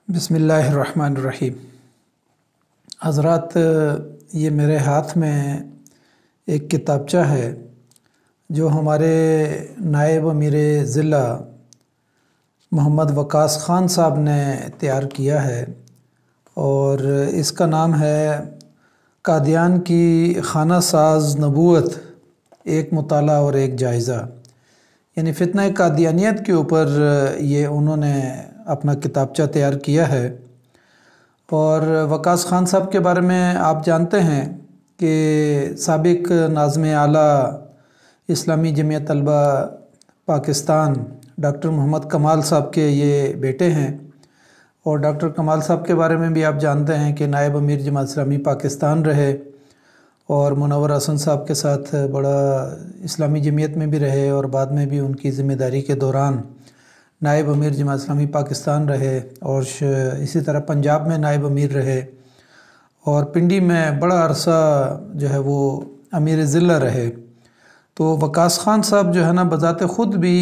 بسم اللہ الرحمن الرحیم۔ حضرات، یہ میرے ہاتھ میں ایک کتابچہ ہے جو ہمارے نائب امیر ضلع محمد وقاص خان صاحب نے تیار کیا ہے، اور اس کا نام ہے قادیان کی خانہ ساز نبوت، ایک مطالعہ اور ایک جائزہ۔ یعنی فتنہ قادیانیت کے اوپر یہ انہوں نے اپنا کتابچہ تیار کیا ہے۔ اور وقاص خان صاحب کے بارے میں آپ جانتے ہیں کہ سابق ناظم اعلیٰ اسلامی جمعیت طلبہ پاکستان ڈاکٹر محمد کمال صاحب کے یہ بیٹے ہیں، اور ڈاکٹر کمال صاحب کے بارے میں بھی آپ جانتے ہیں کہ نائب امیر جماعت اسلامی پاکستان رہے، اور منور حسن صاحب کے ساتھ بڑا اسلامی جمعیت میں بھی رہے، اور بعد میں بھی ان کی ذمہ داری کے دوران نائب امیر جماعت اسلامی پاکستان رہے، اور اسی طرح پنجاب میں نائب امیر رہے، اور پنڈی میں بڑا عرصہ جو ہے وہ امیر ضلع رہے۔ تو وقاص خان صاحب جو ہے نا بذات خود بھی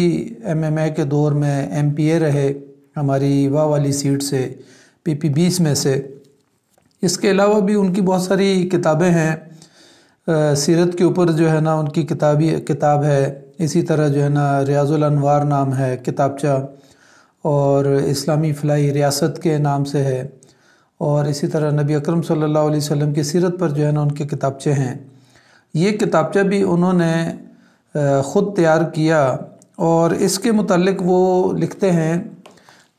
MMA کے دور میں MPA رہے ہماری واہ والی سیٹ سے، PP 20 میں سے۔ اس کے علاوہ بھی ان کی بہت ساری کتابیں ہیں، سیرت کے اوپر جو ہے نا ان کی کتاب ہے، اسی طرح جو ہے نا ریاض الانوار نام ہے کتابچہ، اور اسلامی فلاحی ریاست کے نام سے ہے، اور اسی طرح نبی اکرم صلی اللہ علیہ وسلم کی سیرت پر جو ہے نا ان کے کتابچے ہیں۔ یہ کتابچہ بھی انہوں نے خود تیار کیا، اور اس کے متعلق وہ لکھتے ہیں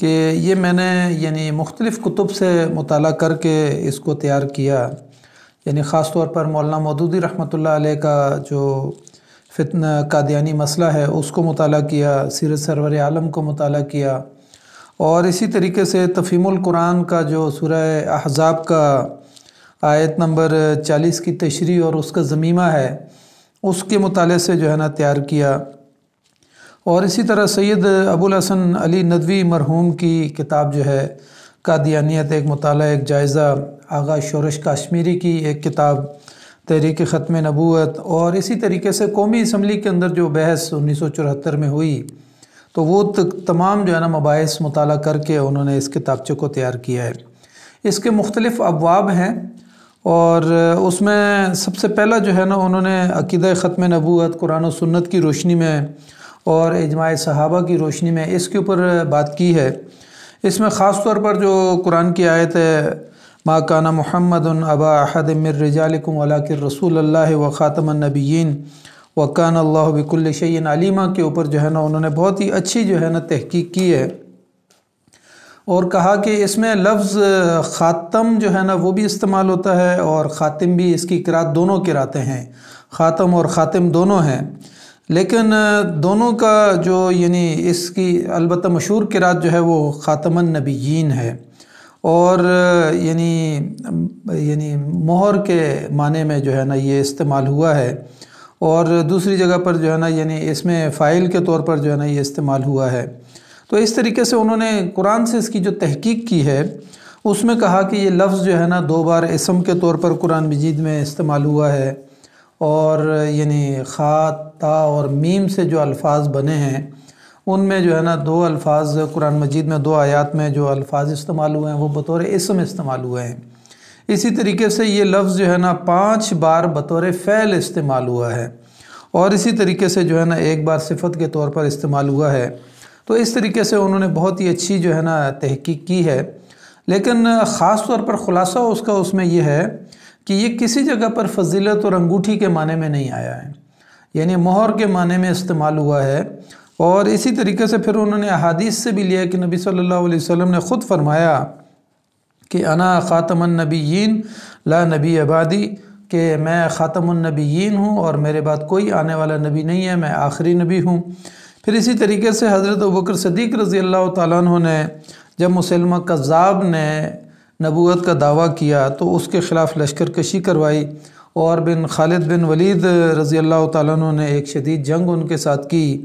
کہ یہ میں نے یعنی مختلف کتب سے مطالعہ کر کے اس کو تیار کیا، یعنی خاص طور پر مولانا مودودی رحمۃ اللہ علیہ کا جو فتنہ قادیانی مسئلہ ہے اس کو مطالعہ کیا، سیرت سرور عالم کو مطالعہ کیا، اور اسی طریقے سے تفہیم القرآن کا جو سورہ احزاب کا آیت نمبر 40 کی تشریح اور اس کا ضمیمہ ہے اس کے مطالعے سے جو ہے نا تیار کیا، اور اسی طرح سید ابو الحسن علی ندوی مرحوم کی کتاب جو ہے قادیانیت، ایک مطالعہ ایک جائزہ، آغا شورش کاشمیری کی ایک کتاب تحریک ختم نبوت، اور اسی طریقے سے قومی اسمبلی کے اندر جو بحث 1974 میں ہوئی تو وہ تمام جو ہے نا مباحث مطالعہ کر کے انہوں نے اس کتابچے کو تیار کیا ہے۔ اس کے مختلف ابواب ہیں، اور اس میں سب سے پہلا جو ہے نا انہوں نے عقیدہ ختم نبوت قرآن و سنت کی روشنی میں اور اجماع صحابہ کی روشنی میں اس کے اوپر بات کی ہے۔ اس میں خاص طور پر جو قرآن کی آیت ہے ما کان محمد ابا احد من رجالکم ولکن رسول اللہ و خاتم النبیین وکان اللہ بکل شیء علیما کے اوپر جو ہے نا انہوں نے بہت ہی اچھی جو ہے نا تحقیق کی ہے، اور کہا کہ اس میں لفظ خاتم جو ہے نا وہ بھی استعمال ہوتا ہے، اور خاتم بھی، اس کی قرات دونوں قراتیں ہیں، خاتم اور خاتم دونوں ہیں، لیکن دونوں کا جو یعنی اس کی البتہ مشہور قرات جو ہے وہ خاتم النبیین ہے، اور یعنی مہر کے معنی میں جو ہے نا یہ استعمال ہوا ہے، اور دوسری جگہ پر جو ہے نا یعنی اس میں فاعل کے طور پر جو ہے نا یہ استعمال ہوا ہے۔ تو اس طریقے سے انہوں نے قرآن سے اس کی جو تحقیق کی ہے اس میں کہا کہ یہ لفظ جو ہے نا 2 بار اسم کے طور پر قرآن مجید میں استعمال ہوا ہے، اور یعنی خا، تا اور میم سے جو الفاظ بنے ہیں ان میں جو ہے نا 2 الفاظ قرآن مجید میں 2 آیات میں جو الفاظ استعمال ہوئے ہیں وہ بطور اسم استعمال ہوئے ہیں۔ اسی طریقے سے یہ لفظ جو ہے نا 5 بار بطور فعل استعمال ہوا ہے، اور اسی طریقے سے جو ہے نا 1 بار صفت کے طور پر استعمال ہوا ہے۔ تو اس طریقے سے انہوں نے بہت ہی اچھی جو ہے نا تحقیق کی ہے، لیکن خاص طور پر خلاصہ اس میں یہ ہے کہ یہ کسی جگہ پر فضیلت اور انگوٹھی کے معنی میں نہیں آیا ہے، یعنی مہر کے معنی میں استعمال ہوا ہے، اور اسی طریقے سے پھر انہوں نے احادیث سے بھی لیا کہ نبی صلی اللہ علیہ وسلم نے خود فرمایا کہ انا خاتم النبیین لا نبی بعدی، کہ میں خاتم النبیین ہوں اور میرے بعد کوئی آنے والا نبی نہیں ہے، میں آخری نبی ہوں۔ پھر اسی طریقے سے حضرت ابوبکر صدیق رضی اللہ تعالیٰ عنہ نے جب مسلمہ کذاب نے نبوت کا دعویٰ کیا تو اس کے خلاف لشکر کشی کروائی، اور خالد بن ولید رضی اللہ تعالیٰ عنہ نے ایک شدید جنگ ان کے ساتھ کی،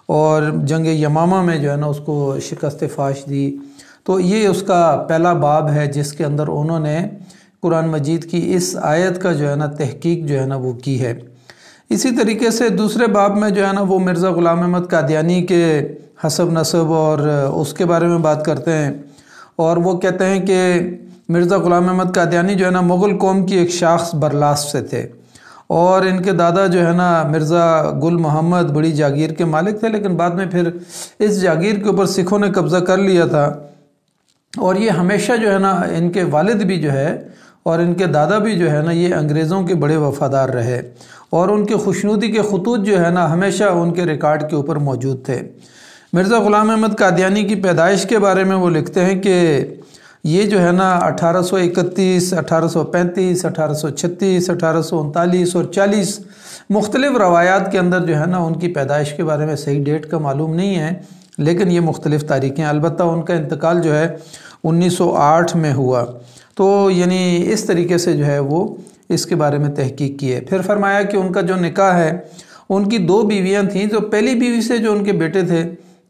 اور جنگ یمامہ میں جو ہے نا اس کو شکست فاش دی۔ تو یہ اس کا پہلا باب ہے جس کے اندر انہوں نے قرآن مجید کی اس آیت کا جو ہے نا تحقیق جو ہے نا وہ کی ہے۔ اسی طریقے سے دوسرے باب میں جو ہے نا وہ مرزا غلام احمد قادیانی کے حسب نسب اور اس کے بارے میں بات کرتے ہیں، اور وہ کہتے ہیں کہ مرزا غلام احمد قادیانی جو ہے نا مغل قوم کی ایک شاخص برلاس سے تھے، اور ان کے دادا جو ہے نا مرزا گل محمد بڑی جاگیر کے مالک تھے، لیکن بعد میں پھر اس جاگیر کے اوپر سکھوں نے قبضہ کر لیا تھا، اور یہ ہمیشہ جو ہے نا ان کے والد بھی جو ہے اور ان کے دادا بھی جو ہے نا یہ انگریزوں کے بڑے وفادار رہے، اور ان کے خوشنودی کے خطوط جو ہے نا ہمیشہ ان کے ریکارڈ کے اوپر موجود تھے۔ مرزا غلام احمد قادیانی کی پیدائش کے بارے میں وہ لکھتے ہیں کہ یہ جو ہے نا 1831، 1835، 1836، 1839 اور 40 مختلف روایات کے اندر جو ہے نا ان کی پیدائش کے بارے میں صحیح ڈیٹ کا معلوم نہیں ہے، لیکن یہ مختلف تاریخیں، البتہ ان کا انتقال جو ہے 1908 میں ہوا۔ تو یعنی اس طریقے سے جو ہے وہ اس کے بارے میں تحقیق کی ہے۔ پھر فرمایا کہ ان کا جو نکاح ہے، ان کی 2 بیویاں تھیں، جو پہلی بیوی سے جو ان کے بیٹے تھے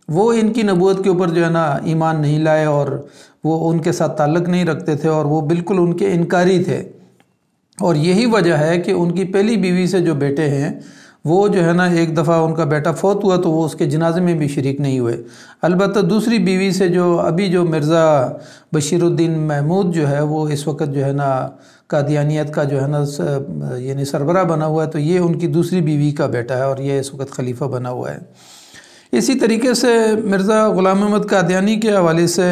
وہ ان کی نبوت کے اوپر جو ہے نا ایمان نہیں لائے، اور وہ ان کے ساتھ تعلق نہیں رکھتے تھے، اور وہ بالکل ان کے انکاری تھے، اور یہی وجہ ہے کہ ان کی پہلی بیوی سے جو بیٹے ہیں وہ جو ہے نا ایک دفعہ ان کا بیٹا فوت ہوا تو وہ اس کے جنازے میں بھی شریک نہیں ہوئے۔ البتہ دوسری بیوی سے جو ابھی جو مرزا بشیر الدین محمود جو ہے وہ اس وقت جو ہے نا قادیانیت کا جو ہے نا یعنی سربراہ بنا ہوا ہے، تو یہ ان کی دوسری بیوی کا بیٹا ہے، اور یہ اس وقت خلیفہ بنا ہوا ہے۔ اسی طریقے سے مرزا غلام احمد قادیانی کے حوالے سے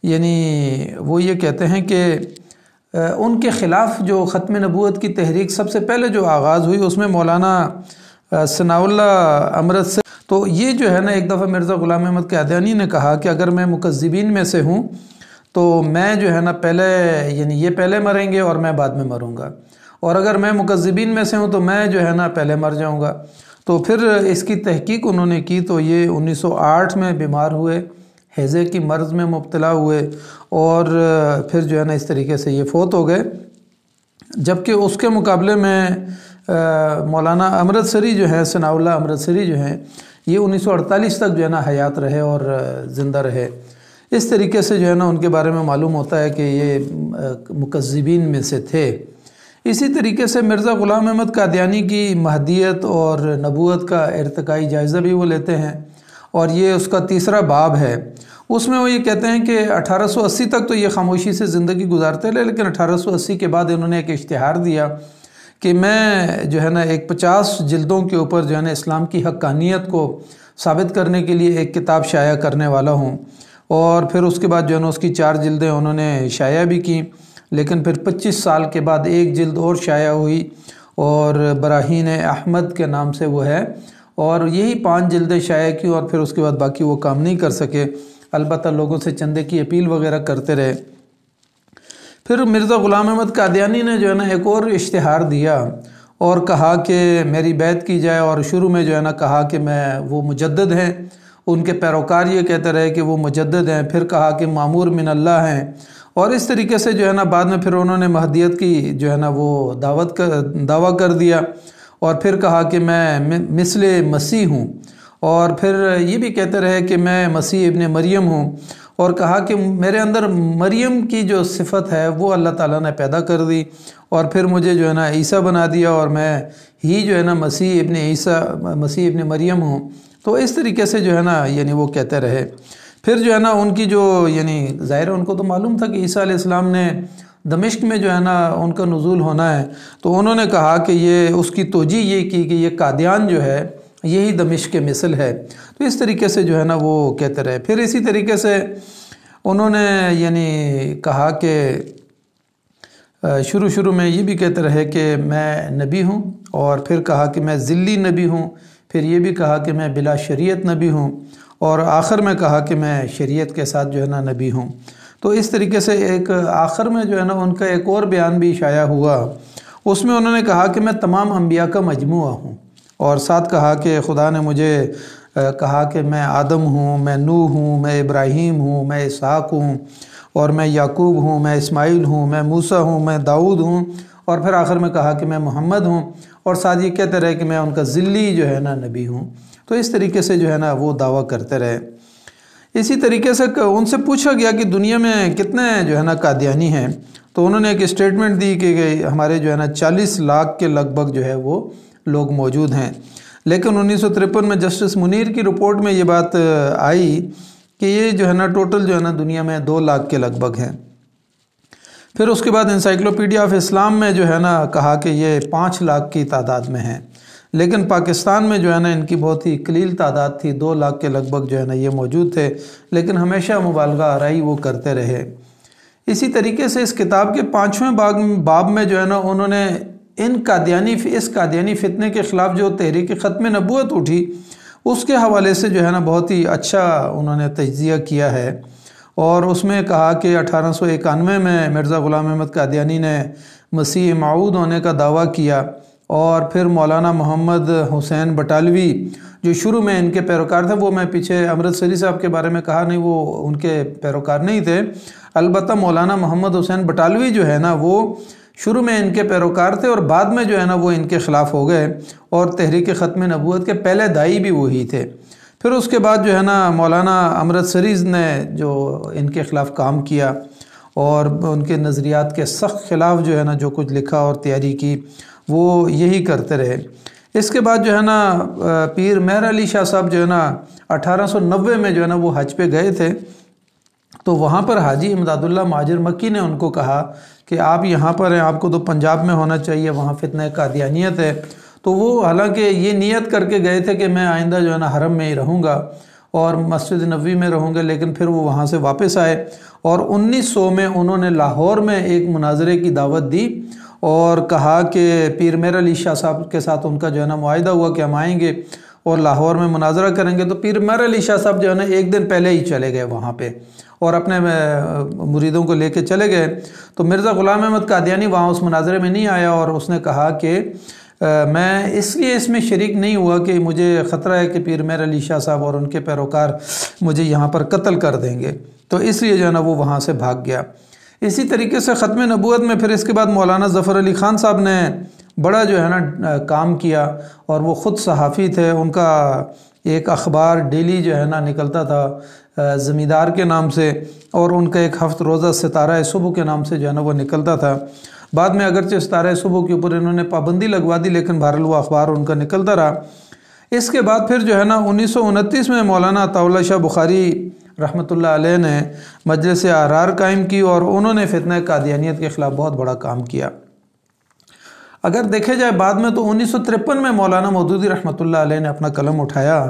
یعنی وہ یہ کہتے ہیں کہ ان کے خلاف جو ختم نبوت کی تحریک سب سے پہلے جو آغاز ہوئی اس میں مولانا ثناء اللہ امرت سے، تو یہ جو ہے نا ایک دفعہ مرزا غلام احمد قادیانی نے کہا کہ اگر میں مکذبین میں سے ہوں تو میں جو ہے نا پہلے یعنی یہ پہلے مریں گے اور میں بعد میں مروں گا، اور اگر میں مکذبین میں سے ہوں تو میں جو ہے نا پہلے مر جاؤں گا۔ تو پھر اس کی تحقیق انہوں نے کی تو یہ 1908 میں بیمار ہوئے، ہیضے کی مرض میں مبتلا ہوئے، اور پھر جو ہے نا اس طریقے سے یہ فوت ہو گئے، جبکہ اس کے مقابلے میں مولانا امرتسری جو ہے، ثناء اللہ امرتسری جو ہیں، یہ 1948 تک جو ہے نا حیات رہے اور زندہ رہے۔ اس طریقے سے جو ہے نا ان کے بارے میں معلوم ہوتا ہے کہ یہ مکذبین میں سے تھے۔ اسی طریقے سے مرزا غلام احمد قادیانی کی مہدیت اور نبوت کا ارتقائی جائزہ بھی وہ لیتے ہیں، اور یہ اس کا 3 باب ہے۔ اس میں وہ یہ کہتے ہیں کہ 1880 تک تو یہ خاموشی سے زندگی گزارتے رہے، لیکن 1880 کے بعد انہوں نے ایک اشتہار دیا کہ میں جو ہے نا ایک 50 جلدوں کے اوپر جو ہے نا اسلام کی حقانیت کو ثابت کرنے کے لیے ایک کتاب شائع کرنے والا ہوں، اور پھر اس کے بعد جو ہے نا اس کی 4 جلدیں انہوں نے شائع بھی کی، لیکن پھر 25 سال کے بعد ایک جلد اور شائع ہوئی، اور براہین احمد کے نام سے وہ ہے، اور یہی 5 جلدیں شائع کی، اور پھر اس کے بعد باقی وہ کام نہیں کر سکے، البتہ لوگوں سے چندے کی اپیل وغیرہ کرتے رہے۔ پھر مرزا غلام احمد قادیانی نے جو ہے نا ایک اور اشتہار دیا اور کہا کہ میری بیعت کی جائے، اور شروع میں جو ہے نا کہا کہ وہ مجدد ہیں، ان کے پیروکار یہ کہتے رہے کہ وہ مجدد ہیں، پھر کہا کہ معمور من اللہ ہیں، اور اس طریقے سے جو ہے نا بعد میں پھر انہوں نے مہدیت کی جو ہے نا وہ دعویٰ کر دیا، اور پھر کہا کہ میں مثل مسیح ہوں، اور پھر یہ بھی کہتے رہے کہ میں مسیح ابن مریم ہوں، اور کہا کہ میرے اندر مریم کی جو صفت ہے وہ اللہ تعالیٰ نے پیدا کر دی، اور پھر مجھے جو ہے نا عیسیٰ بنا دیا، اور میں ہی جو ہے نا مسیح ابن مریم ہوں۔ تو اس طریقے سے جو ہے نا یعنی وہ کہتے رہے۔ پھر جو ہے نا ان کی جو یعنی ظاہر ان کو تو معلوم تھا کہ عیسیٰ علیہ السلام نے دمشق میں جو ہے نا ان کا نزول ہونا ہے، تو انہوں نے کہا کہ یہ اس کی توجیہ یہ کی کہ یہ قادیان جو ہے یہی دمشق کے مثل ہے، تو اس طریقے سے جو ہے نا وہ کہتے رہے۔ پھر اسی طریقے سے انہوں نے یعنی کہا کہ شروع میں یہ بھی کہتے رہے کہ میں نبی ہوں، اور پھر کہا کہ میں ذلی نبی ہوں، پھر یہ بھی کہا کہ میں بلا شریعت نبی ہوں، اور آخر میں کہا کہ میں شریعت کے ساتھ جو ہے نا نبی ہوں۔ تو اس طریقے سے ایک آخر میں جو ہے نا ان کا ایک اور بیان بھی شائع ہوا، اس میں انہوں نے کہا کہ میں تمام انبیاء کا مجموعہ ہوں، اور ساتھ کہا کہ خدا نے مجھے کہا کہ میں آدم ہوں، میں نوح ہوں، میں ابراہیم ہوں، میں اسحاق ہوں، اور میں یعقوب ہوں، میں اسماعیل ہوں، میں موسیٰ ہوں، میں داؤد ہوں، اور پھر آخر میں کہا کہ میں محمد ہوں، اور ساتھ یہ کہتے رہے کہ میں ان کا ذلی جو ہے نا نبی ہوں۔ تو اس طریقے سے جو ہے نا وہ دعویٰ کرتے رہے۔ اسی طریقے سے ان سے پوچھا گیا کہ دنیا میں کتنے جو ہے نا قادیانی ہیں، تو انہوں نے ایک اسٹیٹمنٹ دی کہ ہمارے جو ہے نا 40 لاکھ کے لگ بھگ جو ہے وہ لوگ موجود ہیں، لیکن 1953 میں جسٹس منیر کی رپورٹ میں یہ بات آئی کہ یہ جو ہے نا ٹوٹل جو ہے نا دنیا میں 2 لاکھ کے لگ بھگ ہیں۔ پھر اس کے بعد انسائکلوپیڈیا آف اسلام میں جو ہے نا کہا کہ یہ 5 لاکھ کی تعداد میں ہیں، لیکن پاکستان میں جو ہے نا ان کی بہت ہی قلیل تعداد تھی، 2 لاکھ کے لگ بھگ جو ہے نا یہ موجود تھے، لیکن ہمیشہ مبالغہ آرائی وہ کرتے رہے۔ اسی طریقے سے اس کتاب کے 5ویں باب میں جو ہے نا انہوں نے اس قادیانی فتنے کے خلاف جو تحریک ختم نبوت اٹھی اس کے حوالے سے جو ہے نا بہت ہی اچھا انہوں نے تجزیہ کیا ہے، اور اس میں کہا کہ 1891 میں مرزا غلام احمد قادیانی نے مسیح موعود ہونے کا دعویٰ کیا، اور پھر مولانا محمد حسین بٹالوی جو شروع میں ان کے پیروکار تھے، وہ میں پیچھے امرتسری صاحب کے بارے میں کہا نہیں، وہ ان کے پیروکار نہیں تھے، البتہ مولانا محمد حسین بٹالوی جو ہے نا وہ شروع میں ان کے پیروکار تھے، اور بعد میں جو ہے نا وہ ان کے خلاف ہو گئے، اور تحریک ختم نبوت کے پہلے داعی بھی وہی تھے۔ پھر اس کے بعد جو ہے نا مولانا امرتسری نے جو ان کے خلاف کام کیا اور ان کے نظریات کے سخت خلاف جو ہے نا جو کچھ لکھا اور تیاری کی وہ یہی کرتے رہے۔ اس کے بعد جو ہے نا پیر مہر علی شاہ صاحب جو ہے نا 1890 میں جو ہے نا وہ حج پہ گئے تھے، تو وہاں پر حاجی امداد اللہ مہاجر مکی نے ان کو کہا کہ آپ یہاں پر ہیں، آپ کو تو پنجاب میں ہونا چاہیے، وہاں فتنہ قادیانیت ہے۔ تو وہ حالانکہ یہ نیت کر کے گئے تھے کہ میں آئندہ جو ہے نا حرم میں ہی رہوں گا اور مسجد نبوی میں رہوں گے، لیکن پھر وہ وہاں سے واپس آئے، اور 1900 میں انہوں نے لاہور میں ایک مناظرے کی دعوت دی اور کہا کہ پیر مہر علی شاہ صاحب کے ساتھ ان کا جو ہے نا معاہدہ ہوا کہ ہم آئیں گے اور لاہور میں مناظرہ کریں گے۔ تو پیر مہر علی شاہ صاحب جو ہے نا ایک دن پہلے ہی چلے گئے وہاں پہ اور اپنے مریدوں کو لے کے چلے گئے۔ تو مرزا غلام احمد قادیانی وہاں اس مناظرے میں نہیں آیا، اور اس نے کہا کہ میں اس لیے اس میں شریک نہیں ہوا کہ مجھے خطرہ ہے کہ پیر مہر علی شاہ صاحب اور ان کے پیروکار مجھے یہاں پر قتل کر دیں گے، تو اس لیے جو ہے نا وہ وہاں سے بھاگ گیا۔ اسی طریقے سے ختم نبوت میں پھر اس کے بعد مولانا ظفر علی خان صاحب نے بڑا جو ہے نا کام کیا، اور وہ خود صحافی تھے، ان کا ایک اخبار ڈیلی جو ہے نا نکلتا تھا زمیندار کے نام سے، اور ان کا ایک ہفت روزہ ستارہ صبح کے نام سے جو ہے نا وہ نکلتا تھا۔ بعد میں اگرچہ ستارہ صبح کے اوپر انہوں نے پابندی لگوا دی، لیکن بہرحال وہ اخبار ان کا نکلتا رہا۔ اس کے بعد پھر جو ہے نا 1929 میں مولانا عطا اللہ شاہ بخاری رحمۃ اللہ علیہ نے مجلس احرار قائم کی، اور انہوں نے فتنہ قادیانیت کے خلاف بہت بڑا کام کیا۔ اگر دیکھے جائے بعد میں تو 1953 میں مولانا مودودی رحمۃ اللہ علیہ نے اپنا قلم اٹھایا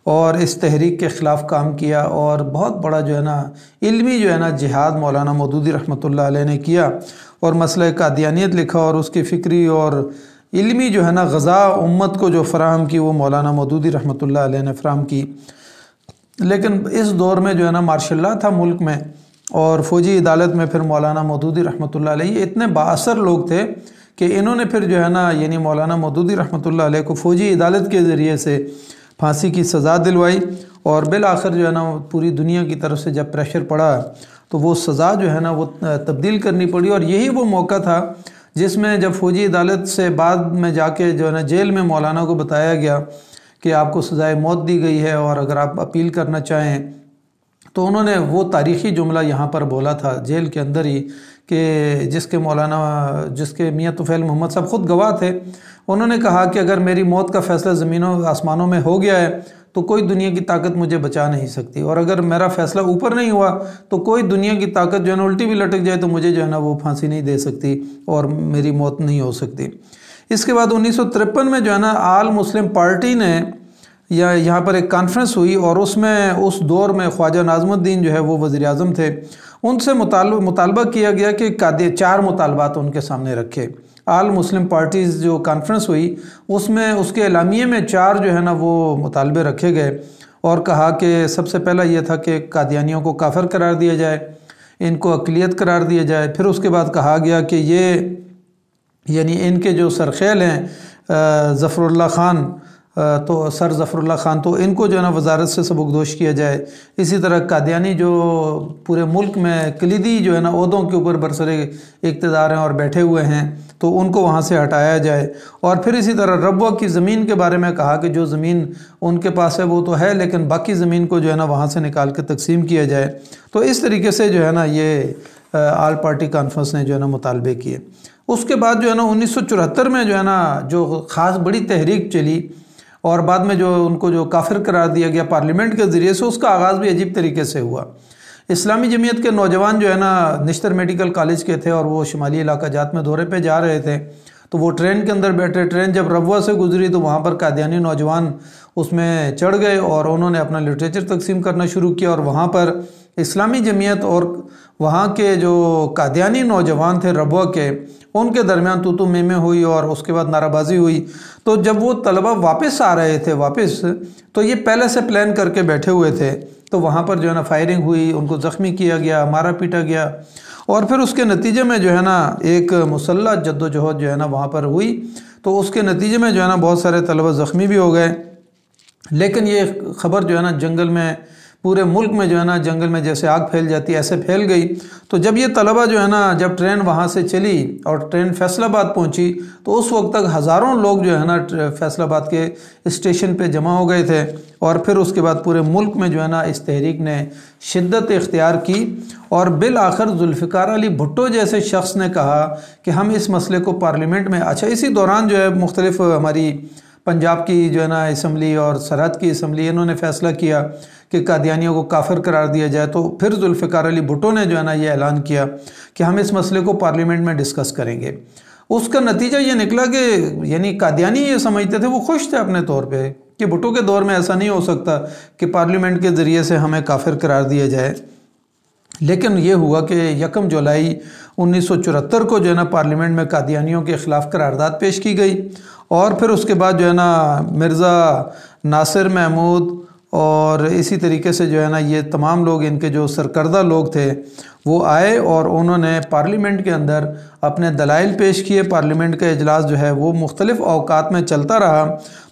اور اس تحریک کے خلاف کام کیا، اور بہت بڑا جو ہے نا علمی جو ہے نا جہاد مولانا مودودی رحمۃ اللہ علیہ نے کیا، اور مسئلہ قادیانیت لکھا، اور اس کی فکری اور علمی جو ہے نا غذا امت کو جو فراہم کی وہ مولانا مودودی رحمۃ اللہ علیہ نے فراہم کی۔ لیکن اس دور میں جو ہے نا مارشل لا تھا ملک میں، اور فوجی عدالت میں پھر مولانا مودودی رحمۃ اللہ علیہ اتنے بااثر لوگ تھے کہ انہوں نے پھر جو ہے نا یعنی مولانا مودودی رحمۃ اللہ علیہ کو فوجی عدالت کے ذریعے سے پھانسی کی سزا دلوائی، اور بالآخر جو ہے نا پوری دنیا کی طرف سے جب پریشر پڑا تو وہ سزا جو ہے نا وہ تبدیل کرنی پڑی، اور یہی وہ موقع تھا جس میں جب فوجی عدالت سے بعد میں جا کے جو ہے نا جیل میں مولانا کو بتایا گیا کہ آپ کو سزائے موت دی گئی ہے، اور اگر آپ اپیل کرنا چاہیں، تو انہوں نے وہ تاریخی جملہ یہاں پر بولا تھا جیل کے اندر ہی کہ جس کے میاں طفیل محمد صاحب خود گواہ تھے، انہوں نے کہا کہ اگر میری موت کا فیصلہ زمینوں آسمانوں میں ہو گیا ہے تو کوئی دنیا کی طاقت مجھے بچا نہیں سکتی، اور اگر میرا فیصلہ اوپر نہیں ہوا تو کوئی دنیا کی طاقت جو ہے نا الٹی بھی لٹک جائے تو مجھے جو ہے نا وہ پھانسی نہیں دے سکتی اور میری موت نہیں ہو سکتی۔ اس کے بعد 1953 میں جو ہے نا آل مسلم پارٹی نے یہاں پر ایک کانفرنس ہوئی، اور اس میں اس دور میں خواجہ ناظم الدین جو ہے وہ وزیر اعظم تھے، ان سے مطالبہ کیا گیا کہ 4 مطالبات ان کے سامنے رکھے۔ آل مسلم پارٹیز جو کانفرنس ہوئی اس میں اس کے اعلامیے میں 4 جو ہے نا وہ مطالبے رکھے گئے، اور کہا کہ سب سے پہلا یہ تھا کہ قادیانیوں کو کافر قرار دیا جائے، ان کو اقلیت قرار دیا جائے۔ پھر اس کے بعد کہا گیا کہ یہ یعنی ان کے جو سرخیل ہیں ظفر اللہ خان، تو سر ظفر اللہ خان، تو ان کو جو ہے نا وزارت سے سبکدوش کیا جائے۔ اسی طرح قادیانی جو پورے ملک میں کلیدی جو ہے نا عہدوں کے اوپر برسر اقتدار ہیں اور بیٹھے ہوئے ہیں، تو ان کو وہاں سے ہٹایا جائے۔ اور پھر اسی طرح ربوہ کی زمین کے بارے میں کہا کہ جو زمین ان کے پاس ہے وہ تو ہے، لیکن باقی زمین کو جو ہے نا وہاں سے نکال کے تقسیم کیا جائے۔ تو اس طریقے سے جو ہے نا یہ آل پارٹی کانفرنس نے جو ہے نا مطالبے کیے۔ اس کے بعد جو ہے نا 1974 میں جو ہے نا جو خاص بڑی تحریک چلی، اور بعد میں جو ان کو جو کافر قرار دیا گیا پارلیمنٹ کے ذریعے سے، اس کا آغاز بھی عجیب طریقے سے ہوا۔ اسلامی جمعیت کے نوجوان جو ہے نا نشتر میڈیکل کالج کے تھے، اور وہ شمالی علاقہ جات میں دورے پہ جا رہے تھے، تو وہ ٹرین کے اندر بیٹھے، ٹرین جب ربوہ سے گزری تو وہاں پر قادیانی نوجوان اس میں چڑھ گئے اور انہوں نے اپنا لٹریچر تقسیم کرنا شروع کیا، اور وہاں پر اسلامی جمعیت اور وہاں کے جو قادیانی نوجوان تھے ربوہ کے، ان کے درمیان تو میں ہوئی، اور اس کے بعد نعرہ بازی ہوئی۔ تو جب وہ طلبہ واپس آ رہے تھے تو یہ پہلے سے پلان کر کے بیٹھے ہوئے تھے، تو وہاں پر جو ہے نا فائرنگ ہوئی، ان کو زخمی کیا گیا، مارا پیٹا گیا، اور پھر اس کے نتیجے میں جو ہے نا ایک مسلح جد و جہد جو ہے نا وہاں پر ہوئی، تو اس کے نتیجے میں جو ہے نا بہت سارے طلبہ زخمی بھی ہو گئے۔ لیکن یہ خبر جو ہے نا جنگل میں، پورے ملک میں جو ہے نا جنگل میں جیسے آگ پھیل جاتی ہے ایسے پھیل گئی۔ تو جب یہ طلبہ جو ہے نا جب ٹرین وہاں سے چلی اور ٹرین فیصل آباد پہنچی، تو اس وقت تک ہزاروں لوگ جو ہے نا فیصل آباد کے اسٹیشن پہ جمع ہو گئے تھے، اور پھر اس کے بعد پورے ملک میں جو ہے نا اس تحریک نے شدت اختیار کی، اور بالآخر ذوالفقار علی بھٹو جیسے شخص نے کہا کہ ہم اس مسئلے کو پارلیمنٹ میں، اچھا اسی دوران جو ہے مختلف ہماری پنجاب کی جو ہے نا اسمبلی اور سرحد کی اسمبلی، انہوں نے فیصلہ کیا کہ قادیانیوں کو کافر قرار دیا جائے، تو پھر ذوالفقار علی بھٹو نے جو ہے نا یہ اعلان کیا کہ ہم اس مسئلے کو پارلیمنٹ میں ڈسکس کریں گے۔ اس کا نتیجہ یہ نکلا کہ یعنی قادیانی یہ سمجھتے تھے، وہ خوش تھے اپنے طور پہ کہ بھٹو کے دور میں ایسا نہیں ہو سکتا کہ پارلیمنٹ کے ذریعے سے ہمیں کافر قرار دیا جائے۔ لیکن یہ ہوا کہ 1 جولائی 1974 کو جو ہے نا پارلیمنٹ میں قادیانیوں کے خلاف قرارداد پیش کی گئی، اور پھر اس کے بعد جو ہے نا مرزا ناصر محمود اور اسی طریقے سے جو ہے نا یہ تمام لوگ، ان کے جو سرکردہ لوگ تھے، وہ آئے اور انہوں نے پارلیمنٹ کے اندر اپنے دلائل پیش کیے۔ پارلیمنٹ کا اجلاس جو ہے وہ مختلف اوقات میں چلتا رہا،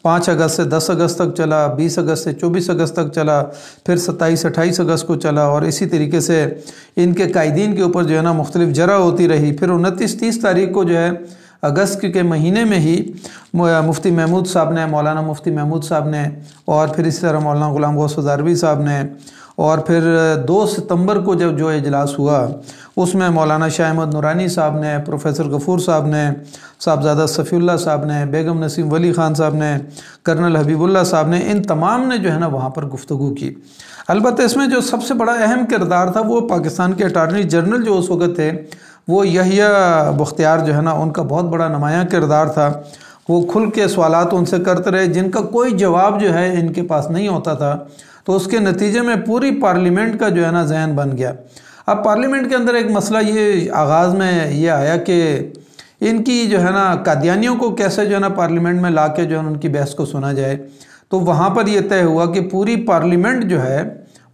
5 اگست سے 10 اگست تک چلا، 20 اگست سے 24 اگست تک چلا، پھر 27-28 اگست کو چلا، اور اسی طریقے سے ان کے قائدین کے اوپر جو ہے نا مختلف جرح ہوتی رہی۔ پھر 29-30 تاریخ کو جو ہے اگست کے مہینے میں ہی مفتی محمود صاحب نے، مولانا مفتی محمود صاحب نے، اور پھر اسی طرح مولانا غلام غوث ہزاروی صاحب نے، اور پھر 2 ستمبر کو جب جو اجلاس ہوا اس میں مولانا شاہ احمد نورانی صاحب نے، پروفیسر غفور صاحب نے، صاحبزادہ صفی اللہ صاحب نے، بیگم نسیم ولی خان صاحب نے، کرنل حبیب اللہ صاحب نے، ان تمام نے جو ہے نا وہاں پر گفتگو کی۔ البتہ اس میں جو سب سے بڑا اہم کردار تھا وہ پاکستان کے اٹارنی جنرل جو اس وقت تھے، وہ یحییٰ بختیار جو ہے نا ان کا بہت بڑا نمایاں کردار تھا۔ وہ کھل کے سوالات ان سے کرتے رہے، جن کا کوئی جواب جو ہے ان کے پاس نہیں ہوتا تھا، تو اس کے نتیجے میں پوری پارلیمنٹ کا جو ہے نا ذہن بن گیا۔ اب پارلیمنٹ کے اندر ایک مسئلہ یہ آغاز میں یہ آیا کہ ان کی جو ہے نا قادیانیوں کو کیسے جو ہے نا پارلیمنٹ میں لا کے جو ہے ان کی بحث کو سنا جائے۔ تو وہاں پر یہ طے ہوا کہ پوری پارلیمنٹ جو ہے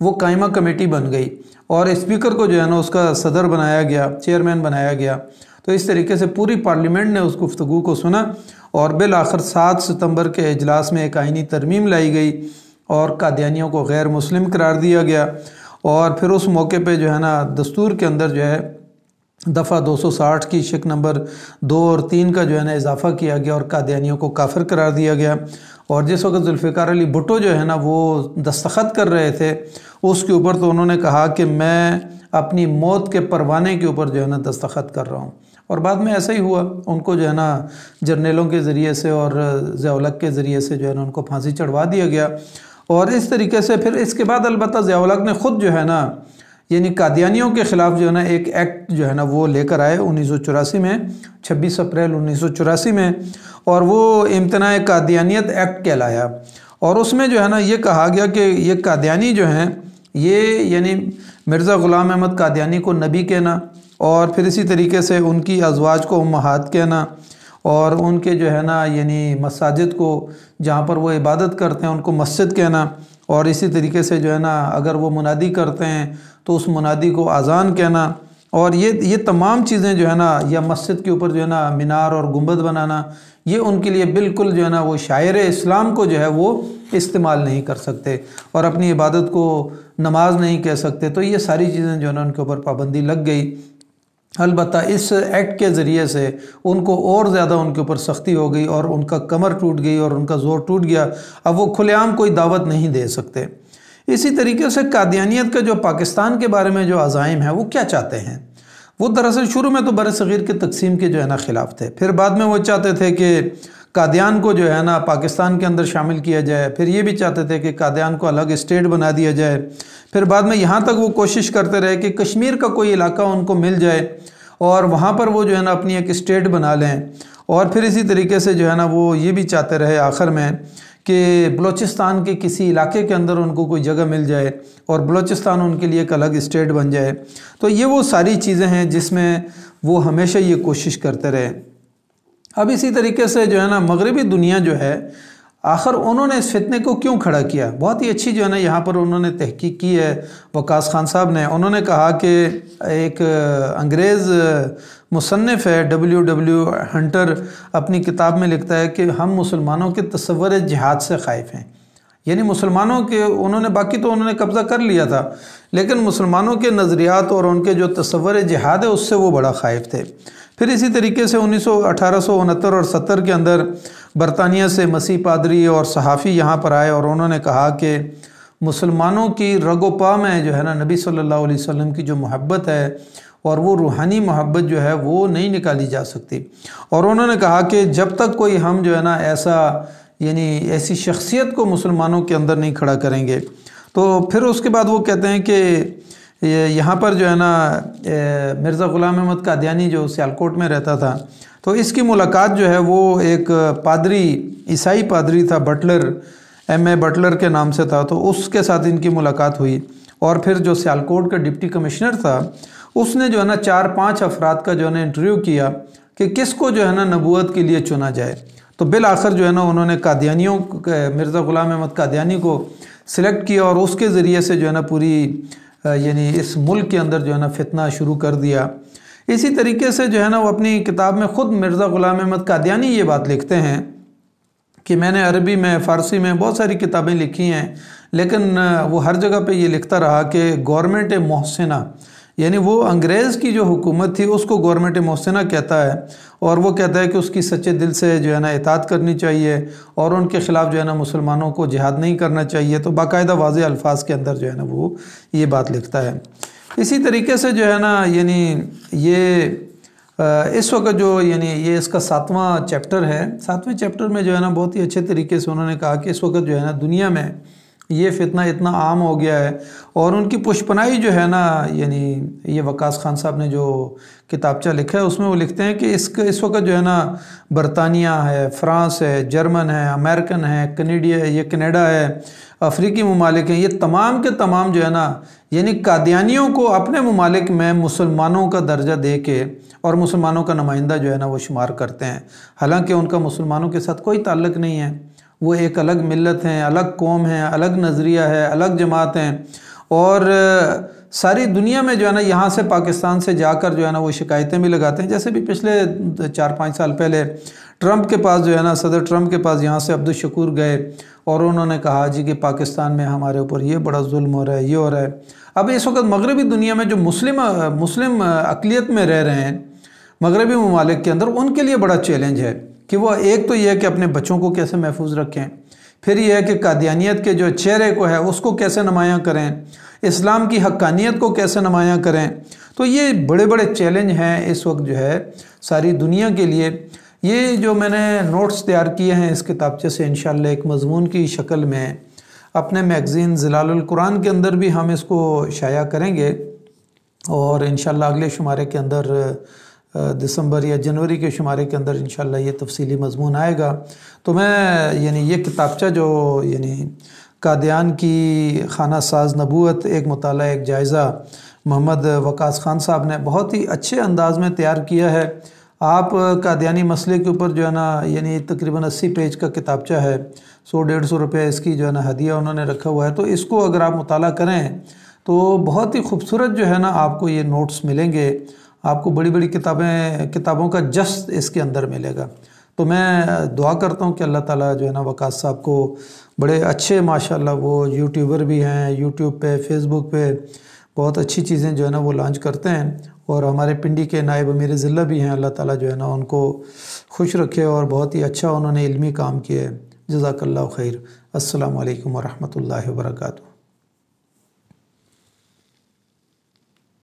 وہ قائمہ کمیٹی بن گئی، اور اسپیکر کو جو ہے نا اس کا صدر بنایا گیا، چیئرمین بنایا گیا۔ تو اس طریقے سے پوری پارلیمنٹ نے اس گفتگو کو سنا، اور بالآخر 7 ستمبر کے اجلاس میں ایک آئینی ترمیم لائی گئی، اور قادیانیوں کو غیر مسلم قرار دیا گیا، اور پھر اس موقع پہ جو ہے نا دستور کے اندر جو ہے دفعہ 260 کی شق نمبر 2 اور 3 کا جو ہے نا اضافہ کیا گیا، اور قادیانیوں کو کافر قرار دیا گیا۔ اور جس وقت ذوالفقار علی بھٹو جو ہے نا وہ دستخط کر رہے تھے اس کے اوپر، تو انہوں نے کہا کہ میں اپنی موت کے پروانے کے اوپر جو ہے نا دستخط کر رہا ہوں، اور بعد میں ایسا ہی ہوا۔ ان کو جو ہے نا جرنیلوں کے ذریعے سے اور ضیاء الحق کے ذریعے سے جو ہے نا ان کو پھانسی چڑھوا دیا گیا۔ اور اس طریقے سے پھر اس کے بعد البتہ ضیاء الحق نے خود جو ہے نا یعنی قادیانیوں کے خلاف جو ہے نا ایک ایکٹ جو ہے نا وہ لے کر آئے 1984 میں، 26 اپریل 1984 میں، اور وہ امتناع قادیانیت ایکٹ کہلایا۔ اور اس میں جو ہے نا یہ کہا گیا کہ یہ قادیانی جو ہیں یہ یعنی مرزا غلام احمد قادیانی کو نبی کہنا، اور پھر اسی طریقے سے ان کی ازواج کو امہات کہنا، اور ان کے جو ہے نا یعنی مساجد کو جہاں پر وہ عبادت کرتے ہیں ان کو مسجد کہنا، اور اسی طریقے سے جو ہے نا اگر وہ منادی کرتے ہیں تو اس منادی کو اذان کہنا، اور یہ تمام چیزیں جو ہے نا یا مسجد کے اوپر جو ہے نا مینار اور گنبد بنانا، یہ ان کے لیے بالکل جو ہے نا وہ شاعر اسلام کو جو ہے وہ استعمال نہیں کر سکتے، اور اپنی عبادت کو نماز نہیں کہہ سکتے۔ تو یہ ساری چیزیں جو ہے نا ان کے اوپر پابندی لگ گئی۔ البتہ اس ایکٹ کے ذریعے سے ان کو اور زیادہ ان کے اوپر سختی ہو گئی، اور ان کا کمر ٹوٹ گئی اور ان کا زور ٹوٹ گیا۔ اب وہ کھلے عام کوئی دعوت نہیں دے سکتے۔ اسی طریقے سے قادیانیت کا جو پاکستان کے بارے میں جو عزائم ہیں وہ کیا چاہتے ہیں؟ وہ دراصل شروع میں تو بر صغیر کے تقسیم کے جو ہے نا خلاف تھے، پھر بعد میں وہ چاہتے تھے کہ قادیان کو جو ہے نا پاکستان کے اندر شامل کیا جائے، پھر یہ بھی چاہتے تھے کہ قادیان کو الگ اسٹیٹ بنا دیا جائے، پھر بعد میں یہاں تک وہ کوشش کرتے رہے کہ کشمیر کا کوئی علاقہ ان کو مل جائے اور وہاں پر وہ جو ہے نا اپنی ایک اسٹیٹ بنا لیں، اور پھر اسی طریقے سے جو ہے نا وہ یہ بھی چاہتے رہے آخر میں کہ بلوچستان کے کسی علاقے کے اندر ان کو کوئی جگہ مل جائے اور بلوچستان ان کے لیے ایک الگ اسٹیٹ بن جائے۔ تو یہ وہ ساری چیزیں ہیں جس میں وہ ہمیشہ یہ کوشش کرتے رہے۔ اب اسی طریقے سے جو ہے نا مغربی دنیا جو ہے، آخر انہوں نے اس فتنے کو کیوں کھڑا کیا؟ بہت ہی اچھی جو ہے نا یہاں پر انہوں نے تحقیق کی ہے وقاص خان صاحب نے۔ انہوں نے کہا کہ ایک انگریز مصنف ہے W ہنٹر، اپنی کتاب میں لکھتا ہے کہ ہم مسلمانوں کے تصور جہاد سے خائف ہیں، یعنی مسلمانوں کے انہوں نے باقی تو انہوں نے قبضہ کر لیا تھا، لیکن مسلمانوں کے نظریات اور ان کے جو تصور جہاد ہے اس سے وہ بڑا خائف تھے۔ پھر اسی طریقے سے 1869 اور 70 کے اندر برطانیہ سے مسیح پادری اور صحافی یہاں پر آئے اور انہوں نے کہا کہ مسلمانوں کی رگ و پا میں جو ہے نا نبی صلی اللہ علیہ وسلم کی جو محبت ہے اور وہ روحانی محبت جو ہے وہ نہیں نکالی جا سکتی، اور انہوں نے کہا کہ جب تک کوئی ہم جو ہے نا ایسی شخصیت کو مسلمانوں کے اندر نہیں کھڑا کریں گے۔ تو پھر اس کے بعد وہ کہتے ہیں کہ یہاں پر جو ہے نا مرزا غلام احمد قادیانی جو سیالکوٹ میں رہتا تھا، تو اس کی ملاقات جو ہے وہ ایک پادری، عیسائی پادری تھا، بٹلر، M.A. بٹلر کے نام سے تھا، تو اس کے ساتھ ان کی ملاقات ہوئی، اور پھر جو سیالکوٹ کا ڈپٹی کمشنر تھا اس نے جو ہے نا 4-5 افراد کا جو ہے نا انٹرویو کیا کہ کس کو جو ہے نا نبوت کے لیے چنا جائے، تو بالآخر جو ہے نا انہوں نے قادیانیوں مرزا غلام احمد قادیانی کو سلیکٹ کیا، اور اس کے ذریعے سے جو ہے نا پوری اس ملک کے اندر جو ہے نا فتنہ شروع کر دیا۔ اسی طریقے سے جو ہے نا وہ اپنی کتاب میں خود مرزا غلام احمد قادیانی یہ بات لکھتے ہیں کہ میں نے عربی میں، فارسی میں بہت ساری کتابیں لکھی ہیں، لیکن وہ ہر جگہ پہ یہ لکھتا رہا کہ گورنمنٹ محسنہ، یعنی وہ انگریز کی جو حکومت تھی اس کو گورنمنٹ محسنہ کہتا ہے، اور وہ کہتا ہے کہ اس کی سچے دل سے جو ہے نا اطاعت کرنی چاہیے اور ان کے خلاف جو ہے نا مسلمانوں کو جہاد نہیں کرنا چاہیے۔ تو باقاعدہ واضح الفاظ کے اندر جو ہے نا وہ یہ بات لکھتا ہے۔ اسی طریقے سے جو ہے نا یہ اس وقت جو یہ اس کا 7واں چیپٹر ہے، 7ویں چیپٹر میں جو ہے نا بہت ہی اچھے طریقے سے انہوں نے کہا کہ اس وقت جو ہے نا دنیا میں یہ فتنہ اتنا عام ہو گیا ہے، اور ان کی پشپنائی جو ہے نا یہ وقاص خان صاحب نے جو کتابچہ لکھا ہے اس میں وہ لکھتے ہیں کہ اس وقت جو ہے نا برطانیہ ہے، فرانس ہے، جرمن ہے، امریکن ہے، کینیڈا ہے، افریقی ممالک ہیں، یہ تمام کے تمام جو ہے نا قادیانیوں کو اپنے ممالک میں مسلمانوں کا درجہ دے کے اور مسلمانوں کا نمائندہ جو ہے نا وہ شمار کرتے ہیں، حالانکہ ان کا مسلمانوں کے ساتھ کوئی تعلق نہیں ہے، وہ ایک الگ ملت ہیں، الگ قوم ہیں، الگ نظریہ ہے، الگ جماعت ہیں، اور ساری دنیا میں جو ہے نا یہاں سے پاکستان سے جا کر جو ہے نا وہ شکایتیں بھی لگاتے ہیں، جیسے بھی پچھلے 4-5 سال پہلے ٹرمپ کے پاس جو ہے نا صدر ٹرمپ کے پاس یہاں سے عبدالشکور گئے اور انہوں نے کہا جی کہ پاکستان میں ہمارے اوپر یہ بڑا ظلم ہو رہا ہے، یہ ہو رہا ہے۔ اب اس وقت مغربی دنیا میں جو مسلم اقلیت میں رہ رہے ہیں مغربی ممالک کے اندر، ان کے لیے بڑا چیلنج ہے کہ وہ ایک تو یہ ہے کہ اپنے بچوں کو کیسے محفوظ رکھیں، پھر یہ ہے کہ قادیانیت کے جو چہرے کو ہے اس کو کیسے نمایاں کریں، اسلام کی حقانیت کو کیسے نمایاں کریں۔ تو یہ بڑے بڑے چیلنج ہیں اس وقت جو ہے ساری دنیا کے لیے۔ یہ جو میں نے نوٹس تیار کیے ہیں اس کتابچے سے، انشاءاللہ ایک مضمون کی شکل میں اپنے میگزین ظلال القرآن کے اندر بھی ہم اس کو شائع کریں گے، اور انشاءاللہ اگلے شمارے کے اندر دسمبر یا جنوری کے شمارے کے اندر انشاءاللہ یہ تفصیلی مضمون آئے گا۔ تو میں یہ کتابچہ جو قادیان کی خانہ ساز نبوت، ایک مطالعہ ایک جائزہ، محمد وقاص خان صاحب نے بہت ہی اچھے انداز میں تیار کیا ہے۔ آپ قادیانی مسئلے کے اوپر جو ہے نا تقریباً 80 پیج کا کتابچہ ہے، 100-150 روپے اس کی جو ہے نا ہدیہ انہوں نے رکھا ہوا ہے، تو اس کو اگر آپ مطالعہ کریں تو بہت ہی خوبصورت جو ہے نا آپ کو یہ نوٹس ملیں گے، آپ کو بڑی بڑی کتابوں کا جست اس کے اندر ملے گا۔ تو میں دعا کرتا ہوں کہ اللہ تعالیٰ جو ہے نا وقاص صاحب کو بڑے اچھے، ماشاءاللہ وہ یوٹیوبر بھی ہیں، یوٹیوب پہ، فیس بک پہ بہت اچھی چیزیں جو ہے نا وہ لانچ کرتے ہیں، اور ہمارے پنڈی کے نائب امیر ضلع بھی ہیں، اللہ تعالیٰ جو ہے نا ان کو خوش رکھے، اور بہت ہی اچھا انہوں نے علمی کام کیا ہے۔ جزاک اللہ خیر۔ السلام علیکم ورحمۃ اللہ وبرکاتہ۔